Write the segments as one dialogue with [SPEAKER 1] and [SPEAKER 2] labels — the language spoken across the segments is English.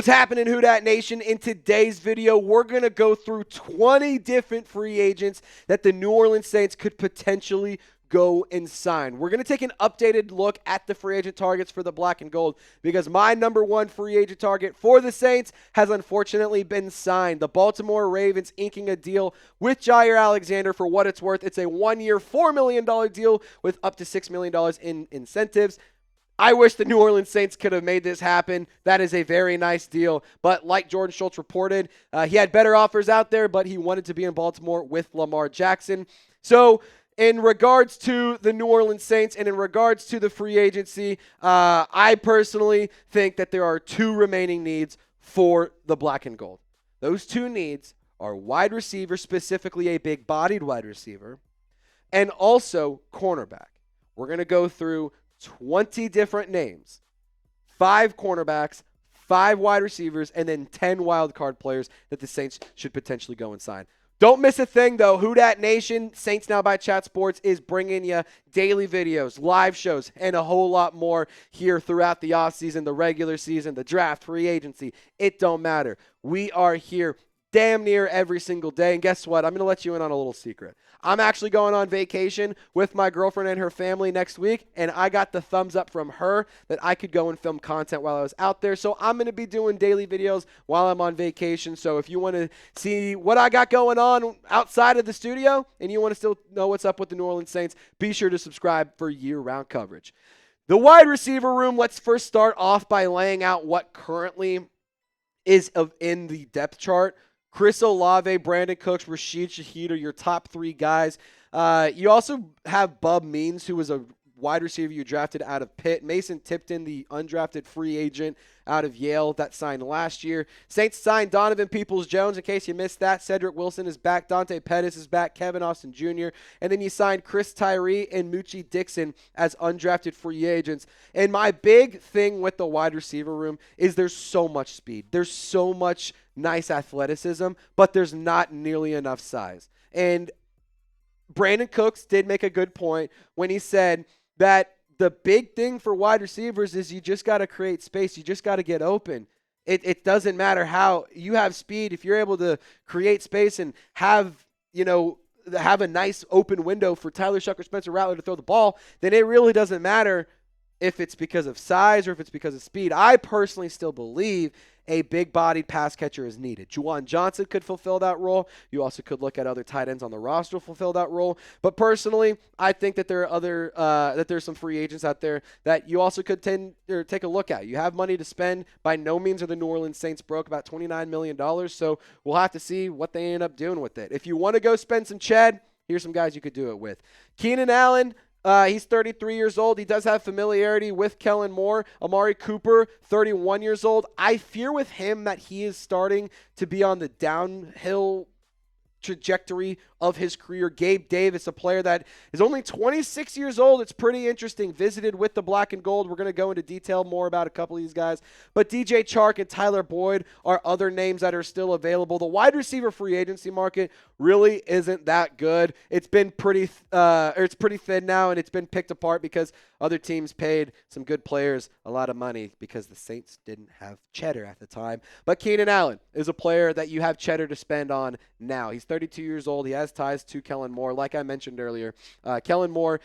[SPEAKER 1] happening, Who Dat Nation? In today's video, we're going to go through 20 different free agents that the New Orleans Saints could potentially go and sign. We're going to take an updated look at the free agent targets for the black and gold because my number one free agent target for the Saints has unfortunately been signed. The Baltimore Ravens inking a deal with Jaire Alexander for what it's worth. It's a one-year, $4 million deal with up to $6 million in incentives. I wish the New Orleans Saints could have made this happen. That is a very nice deal. But like Jordan Schultz reported, he had better offers out there, but he wanted to be in Baltimore with Lamar Jackson. So in regards to the New Orleans Saints and in regards to the free agency, I personally think that there are two remaining needs for the black and gold. Those two needs are wide receiver, specifically a big-bodied wide receiver, and also cornerback. We're going to go through 20 different names, 5 cornerbacks, 5 wide receivers, and then 10 wild card players that the Saints should potentially go and sign. Don't miss a thing, though. Who Dat Nation, Saints Now by Chat Sports, is bringing you daily videos, live shows, and a whole lot more here throughout the offseason, the regular season, the draft, free agency. It don't matter. We are here damn near every single day. And guess what? I'm going to let you in on a little secret. I'm actually going on vacation with my girlfriend and her family next week, and I got the thumbs up from her that I could go and film content while I was out there. So I'm going to be doing daily videos while I'm on vacation. So if you want to see what I got going on outside of the studio and you want to still know what's up with the New Orleans Saints, be sure to subscribe for year-round coverage. The wide receiver room, let's first start off by laying out what currently is in the depth chart. Chris Olave, Brandon Cooks, Rashid Shaheed are your top 3 guys. You also have Bub Means, who was a wide receiver you drafted out of Pitt. Mason Tipton, the undrafted free agent out of Yale that signed last year. Saints signed Donovan Peoples-Jones, in case you missed that. Cedric Wilson is back. Dante Pettis is back. Kevin Austin Jr. And then you signed Chris Tyree and Moochie Dixon as undrafted free agents. And my big thing with the wide receiver room is there's so much speed. There's so much nice athleticism, but there's not nearly enough size. And Brandon Cooks did make a good point when he said that the big thing for wide receivers is you just got to create space. You just got to get open. It doesn't matter how you have speed. If you're able to create space and have a nice open window for Tyler Shucker, Spencer Rattler to throw the ball, then it really doesn't matter if it's because of size or if it's because of speed. I personally still believe a big-bodied pass catcher is needed. Juwan Johnson could fulfill that role. You also could look at other tight ends on the roster to fulfill that role. But personally, I think that there are there's some free agents out there that you also could take a look at. You have money to spend. By no means are the New Orleans Saints broke, about $29 million. So we'll have to see what they end up doing with it. If you want to go spend some Chad, here's some guys you could do it with. Keenan Allen. He's 33 years old. He does have familiarity with Kellen Moore. Amari Cooper, 31 years old. I fear with him that he is starting to be on the downhill trajectory of his career. Gabe Davis, a player that is only 26 years old. It's pretty interesting. Visited with the black and gold. We're going to go into detail more about a couple of these guys. But DJ Chark and Tyler Boyd are other names that are still available. The wide receiver free agency market really isn't that good. It's been pretty thin now, and it's been picked apart because other teams paid some good players a lot of money because the Saints didn't have cheddar at the time. But Keenan Allen is a player that you have cheddar to spend on now. He's 32 years old. He has ties to Kellen Moore. Like I mentioned earlier, Kellen Moore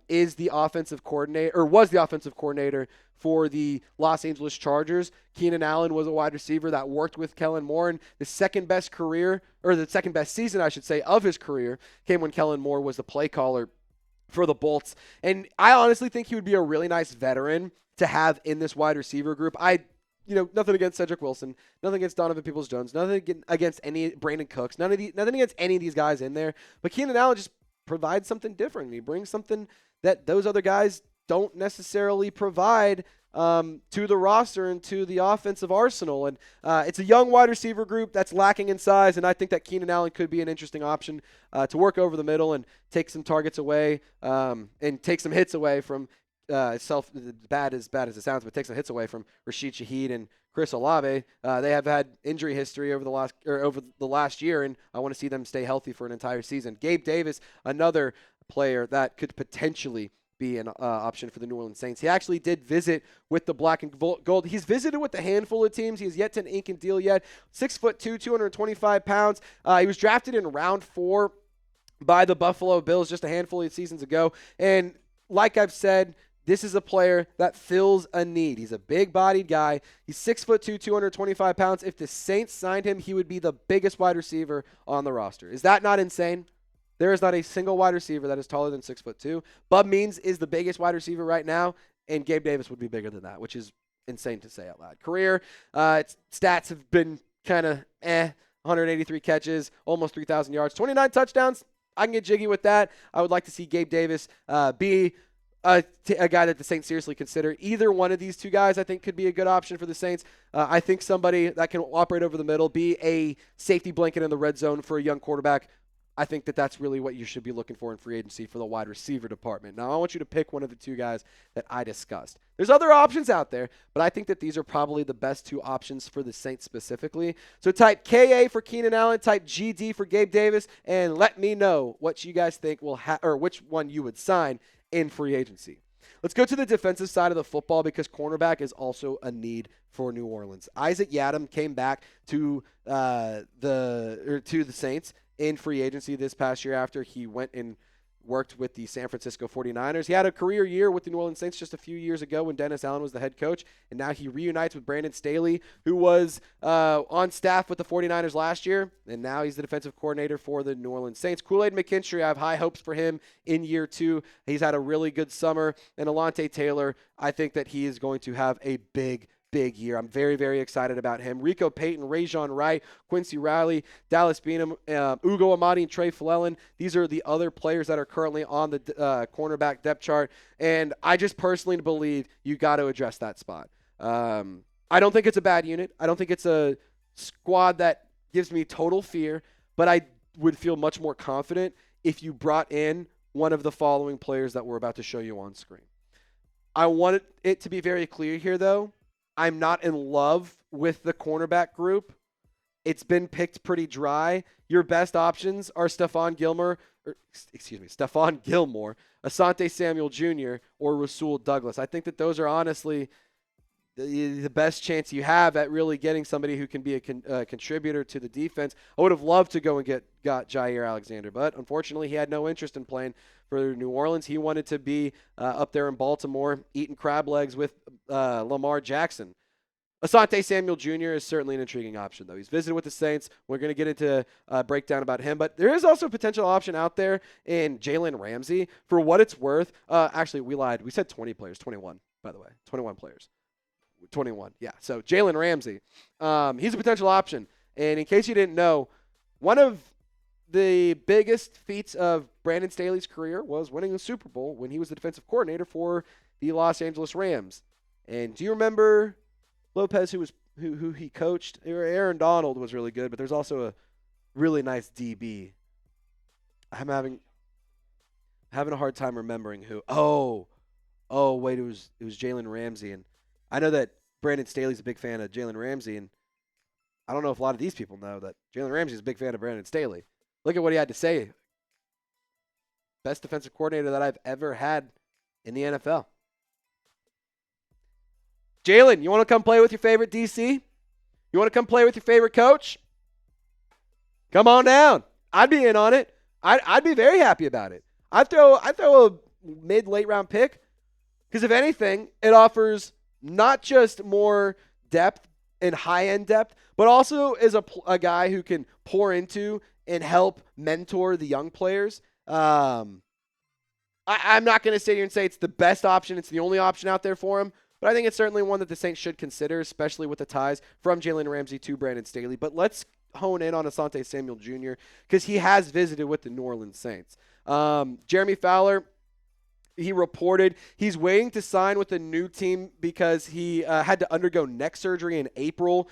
[SPEAKER 1] is the offensive coordinator, or was the offensive coordinator for the Los Angeles Chargers. Keenan Allen was a wide receiver that worked with Kellen Moore, and the second best season, I should say, of his career came when Kellen Moore was the play caller for the Bolts. And I honestly think he would be a really nice veteran to have in this wide receiver group. Nothing against Cedric Wilson, nothing against Donovan Peoples-Jones, nothing against any Brandon Cooks, nothing against any of these guys in there. But Keenan Allen just provides something different. He brings something that those other guys don't necessarily provide to the roster and to the offensive arsenal. And it's a young wide receiver group that's lacking in size, and I think that Keenan Allen could be an interesting option to work over the middle and take some targets away and take some hits away from bad as it sounds, but take some hits away from Rashid Shaheed and Chris Olave. They have had injury history over the last year, and I want to see them stay healthy for an entire season. Gabe Davis, another player that could potentially be an option for the New Orleans Saints. He actually did visit with the black and gold. He's visited with a handful of teams. He has yet to ink and deal yet. 6'2", 225 pounds. He was drafted in round 4 by the Buffalo Bills just a handful of seasons ago. And like I've said, this is a player that fills a need. He's a big-bodied guy. He's 6'2", 225 pounds. If the Saints signed him, he would be the biggest wide receiver on the roster. Is that not insane? There is not a single wide receiver that is taller than 6'2". Bub Means is the biggest wide receiver right now, and Gabe Davis would be bigger than that, which is insane to say out loud. Career stats have been kind of 183 catches, almost 3,000 yards, 29 touchdowns. I can get jiggy with that. I would like to see Gabe Davis be a guy that the Saints seriously consider. Either one of these two guys I think could be a good option for the Saints. I think somebody that can operate over the middle, be a safety blanket in the red zone for a young quarterback. I think that that's really what you should be looking for in free agency for the wide receiver department. Now, I want you to pick one of the two guys that I discussed. There's other options out there, but I think that these are probably the best two options for the Saints specifically. So type KA for Keenan Allen, type GD for Gabe Davis, and let me know what you guys think will or which one you would sign in free agency. Let's go to the defensive side of the football because cornerback is also a need for New Orleans. Isaac Yiadom came back to the Saints in free agency this past year after he went and worked with the San Francisco 49ers. He had a career year with the New Orleans Saints just a few years ago when Dennis Allen was the head coach, and now he reunites with Brandon Staley, who was on staff with the 49ers last year, and now he's the defensive coordinator for the New Orleans Saints. Kool-Aid McKinstry, I have high hopes for him in year 2. He's had a really good summer, and Alante Taylor, I think that he is going to have a big year. I'm very, very excited about him. Rico Payton, Rajon Wright, Quincy Riley, Dallas Beanham, Ugo Amadi, and Trey Flellen. These are the other players that are currently on the cornerback depth chart, and I just personally believe you got to address that spot. I don't think it's a bad unit. I don't think it's a squad that gives me total fear, but I would feel much more confident if you brought in one of the following players that we're about to show you on screen. I want it to be very clear here, though. I'm not in love with the cornerback group. It's been picked pretty dry. Your best options are Stephon Gilmore, Asante Samuel Jr., or Rasul Douglas. I think that those are honestly the best chance you have at really getting somebody who can be a contributor to the defense. I would have loved to go and got Jaire Alexander, but unfortunately he had no interest in playing for New Orleans. He wanted to be up there in Baltimore eating crab legs with Lamar Jackson. Asante Samuel Jr. is certainly an intriguing option, though. He's visited with the Saints. We're going to get into a breakdown about him, but there is also a potential option out there in Jalen Ramsey. For what it's worth, actually, we lied. We said 20 players, 21, by the way, 21 players. 21, yeah. So Jalen Ramsey, he's a potential option. And in case you didn't know, one of the biggest feats of Brandon Staley's career was winning the Super Bowl when he was the defensive coordinator for the Los Angeles Rams. And do you remember Lopez, who he coached? Aaron Donald was really good, but there's also a really nice DB. I'm having a hard time remembering who. Oh, wait, it was Jalen Ramsey, and I know that Brandon Staley's a big fan of Jalen Ramsey, and I don't know if a lot of these people know that Jalen Ramsey is a big fan of Brandon Staley. Look at what he had to say. Best defensive coordinator that I've ever had in the NFL. Jalen, you want to come play with your favorite DC? You want to come play with your favorite coach? Come on down. I'd be in on it. I'd be very happy about it. I'd throw a mid-late round pick because if anything, it offers not just more depth and high-end depth, but also is a guy who can pour into and help mentor the young players. I'm not going to sit here and say it's the best option. It's the only option out there for him. But I think it's certainly one that the Saints should consider, especially with the ties from Jalen Ramsey to Brandon Staley. But let's hone in on Asante Samuel Jr. because he has visited with the New Orleans Saints. Jeremy Fowler, he reported he's waiting to sign with a new team because he had to undergo neck surgery in April.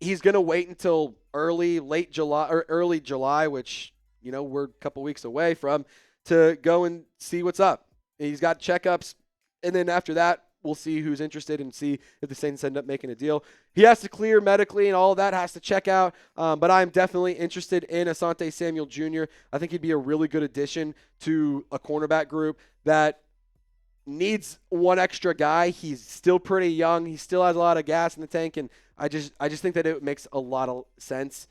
[SPEAKER 1] He's going to wait until early July, which, we're a couple weeks away from, to go and see what's up. He's got checkups. And then after that, we'll see who's interested and see if the Saints end up making a deal. He has to clear medically and all of that has to check out, but I'm definitely interested in Asante Samuel Jr. I think he'd be a really good addition to a cornerback group that needs one extra guy. He's still pretty young. He still has a lot of gas in the tank, and I just think that it makes a lot of sense.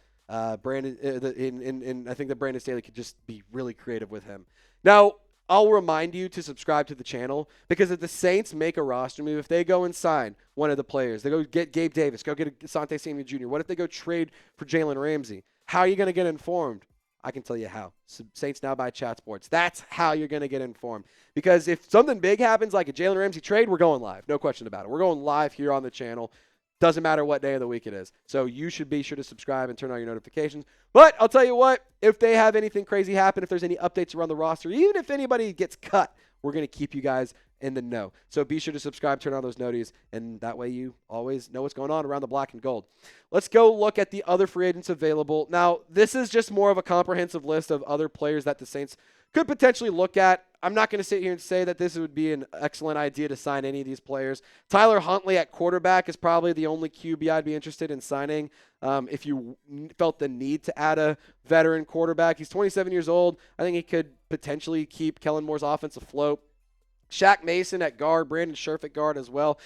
[SPEAKER 1] Brandon, and I think that Brandon Staley could just be really creative with him. Now, I'll remind you to subscribe to the channel because if the Saints make a roster move, if they go and sign one of the players, they go get Gabe Davis, go get Asante Samuel Jr., what if they go trade for Jalen Ramsey? How are you going to get informed? I can tell you how. Saints Now by Chat Sports. That's how you're going to get informed. Because if something big happens like a Jalen Ramsey trade, we're going live. No question about it. We're going live here on the channel. Doesn't matter what day of the week it is. So you should be sure to subscribe and turn on your notifications. But I'll tell you what, if they have anything crazy happen, if there's any updates around the roster, even if anybody gets cut, we're going to keep you guys in the know. So be sure to subscribe, turn on those noties, and that way you always know what's going on around the black and gold. Let's go look at the other free agents available. Now, this is just more of a comprehensive list of other players that the Saints could potentially look at. I'm not going to sit here and say that this would be an excellent idea to sign any of these players. Tyler Huntley at quarterback is probably the only QB I'd be interested in signing if you felt the need to add a veteran quarterback. He's 27 years old. I think he could potentially keep Kellen Moore's offense afloat. Shaq Mason at guard, Brandon Scherf at guard as well.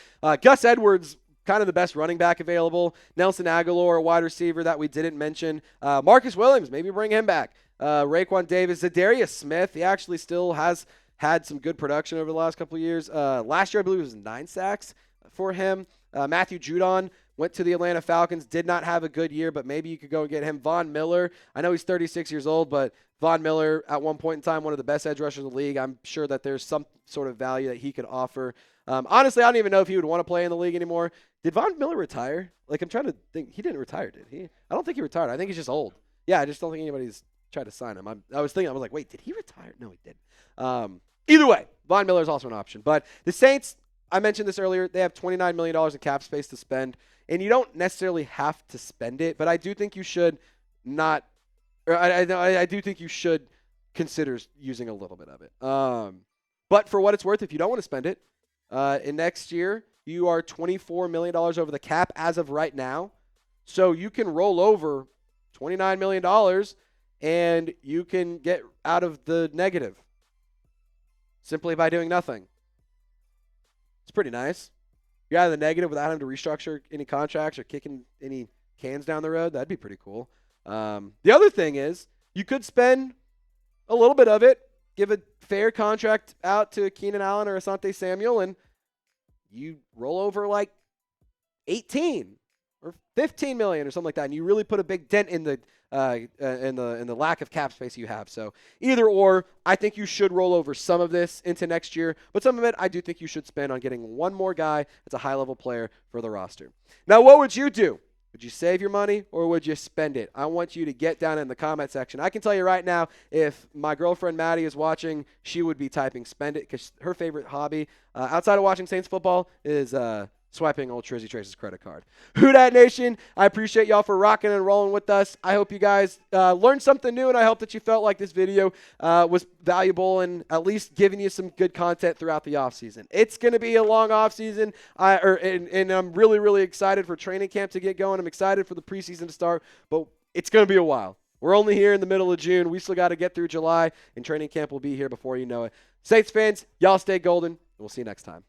[SPEAKER 1] Gus Edwards, kind of the best running back available. Nelson Aguilar, a wide receiver that we didn't mention. Marcus Williams, maybe bring him back. Raekwon Davis, Zadarius Smith. He actually still has had some good production over the last couple of years. Last year, I believe it was 9 sacks for him. Matthew Judon went to the Atlanta Falcons, did not have a good year, but maybe you could go and get him. Von Miller, I know he's 36 years old, but Von Miller, at one point in time, one of the best edge rushers in the league. I'm sure that there's some sort of value that he could offer. Honestly, I don't even know if he would want to play in the league anymore. Did Von Miller retire? Like, I'm trying to think. He didn't retire, did he? I don't think he retired. I think he's just old. Yeah, I just don't think anybody's tried to sign him. I was like, wait, did he retire? No, he didn't. Either way, Von Miller is also an option. But the Saints, I mentioned this earlier, they have $29 million in cap space to spend, and you don't necessarily have to spend it, but I do think you should not – or I do think you should consider using a little bit of it. But for what it's worth, if you don't want to spend it, in next year, you are $24 million over the cap as of right now. So you can roll over $29 million and you can get out of the negative simply by doing nothing. It's pretty nice. You're out of the negative without having to restructure any contracts or kicking any cans down the road. That'd be pretty cool. The other thing is you could spend a little bit of it, give a fair contract out to Keenan Allen or Asante Samuel, and you roll over like 18 or 15 million or something like that, and you really put a big dent in the lack of cap space you have. So either or, I think you should roll over some of this into next year, but some of it I do think you should spend on getting one more guy that's a high-level player for the roster. Now, what would you do? Would you save your money or would you spend it? I want you to get down in the comment section. I can tell you right now, if my girlfriend Maddie is watching, she would be typing spend it because her favorite hobby outside of watching Saints football is swiping old Trizzy Trace's credit card. Who Dat Nation, I appreciate y'all for rocking and rolling with us. I hope you guys learned something new, and I hope that you felt like this video was valuable and at least giving you some good content throughout the offseason. It's going to be a long offseason, and I'm really, really excited for training camp to get going. I'm excited for the preseason to start, but it's going to be a while. We're only here in the middle of June. We still got to get through July, and training camp will be here before you know it. Saints fans, y'all stay golden, and we'll see you next time.